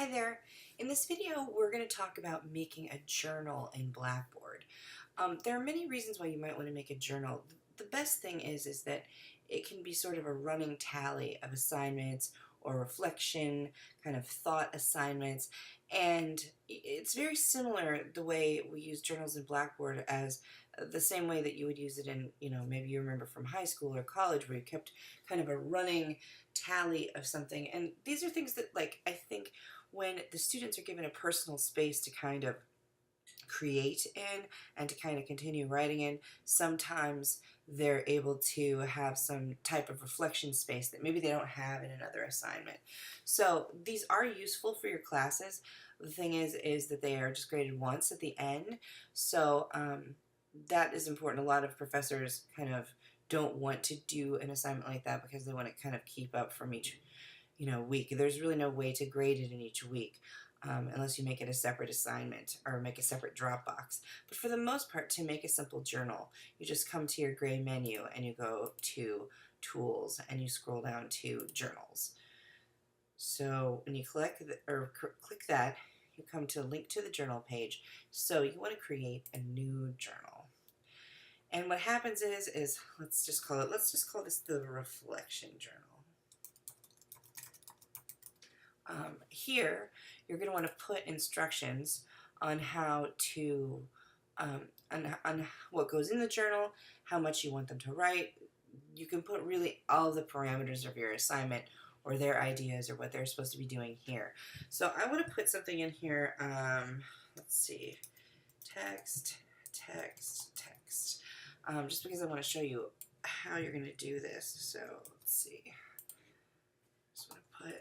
Hi there. In this video, we're going to talk about making a journal in Blackboard. There are many reasons why you might want to make a journal. The best thing is that it can be sort of a running tally of assignments or reflection, kind of thought assignments, and it's very similar the way we use journals in Blackboard as the same way that you would use it in, maybe you remember from high school or college where you kept kind of a running tally of something. And these are things that, like, I think when the students are given a personal space to kind of create in and to kind of continue writing in, sometimes they're able to have some type of reflection space that maybe they don't have in another assignment. So these are useful for your classes. The thing is that they are just graded once at the end. So that is important. A lot of professors kind of don't want to do an assignment like that because they want to kind of keep up from each week. There's really no way to grade it in each week unless you make it a separate assignment or make a separate Dropbox. But for the most part, to make a simple journal, you just come to your gray menu and you go to Tools and you scroll down to Journals. So when you click that, you come to link to the journal page. So you want to create a new journal. And what happens is let's just call this the reflection journal. Here, you're going to want to put instructions on how to, on what goes in the journal, how much you want them to write. You can put really all the parameters of your assignment or their ideas or what they're supposed to be doing here. So I want to put something in here, let's see, text, just because I want to show you how you're going to do this. So let's see, just want to put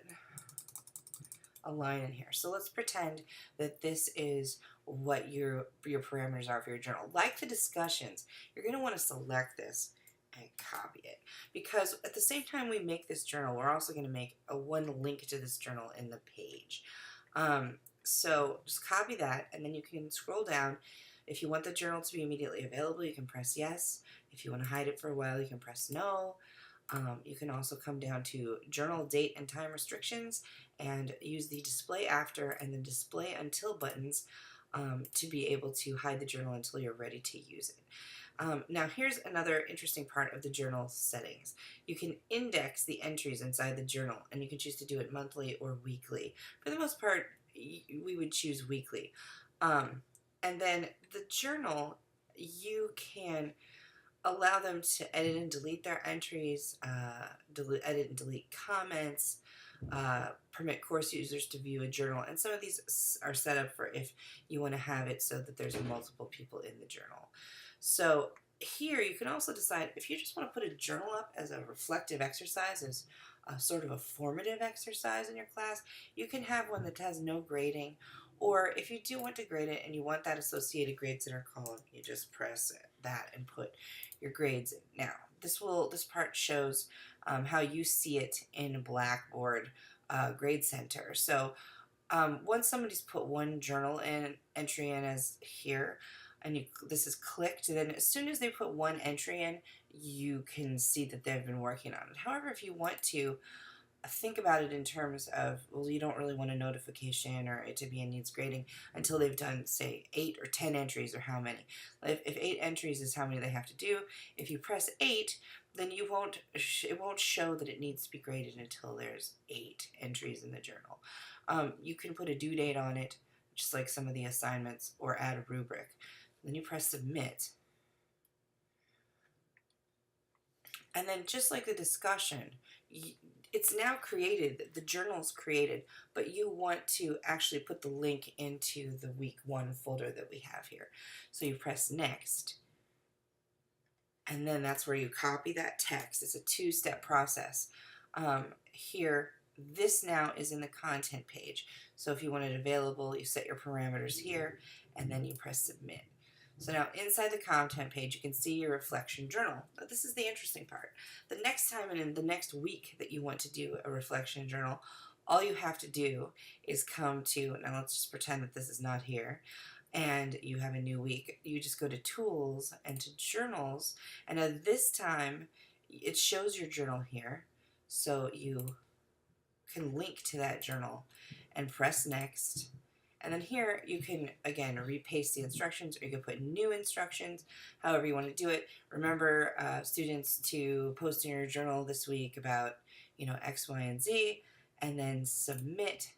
a line in here. So let's pretend that this is what your parameters are for your journal. Like the discussions, you're going to want to select this and copy it, because at the same time we make this journal, we're also going to make one link to this journal in the page. So just copy that, and then you can scroll down. If you want the journal to be immediately available, you can press yes. If you want to hide it for a while, you can press no. You can also come down to journal date and time restrictions and use the display after and the display until buttons to be able to hide the journal until you're ready to use it. Now here's another interesting part of the journal settings. You can index the entries inside the journal, and you can choose to do it monthly or weekly. For the most part, we would choose weekly. And then the journal, you can allow them to edit and delete their entries, edit and delete comments, permit course users to view a journal, and some of these are set up for if you want to have it so that there's multiple people in the journal. So here you can also decide if you just want to put a journal up as a reflective exercise, as a sort of a formative exercise in your class. You can have one that has no grading, or if you do want to grade it and you want that associated grades in our column, you just press that and put your grades in. Now, this part shows how you see it in Blackboard Grade Center. So once somebody's put one journal entry in as here, and this is clicked, then as soon as they put one entry in, you can see that they've been working on it. However, if you want to think about it in terms of, well, you don't really want a notification or it to be in needs grading until they've done, say, 8 or 10 entries, or how many. If 8 entries is how many they have to do, if you press 8, then it won't show that it needs to be graded until there's 8 entries in the journal. You can put a due date on it, just like some of the assignments, or add a rubric. Then you press submit. And then just like the discussion, it's now created, the journal's created, but you want to actually put the link into the week 1 folder that we have here. So you press next, and then that's where you copy that text. It's a 2-step process. Here, this now is in the content page. So if you want it available, you set your parameters here, and then you press submit. So now inside the content page, you can see your reflection journal. Now, this is the interesting part. The next time and in the next week that you want to do a reflection journal, all you have to do is come to, now let's just pretend that this is not here, and you have a new week. You just go to Tools and to Journals, and at this time, it shows your journal here. So you can link to that journal. and press next. And then here you can, again, repaste the instructions, or you can put new instructions, however you want to do it. Remember, students, to post in your journal this week about, X, Y, and Z, and then submit.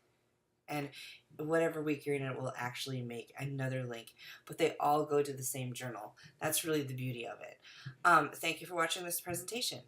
And whatever week you're in, it will actually make another link. But they all go to the same journal. That's really the beauty of it. Thank you for watching this presentation.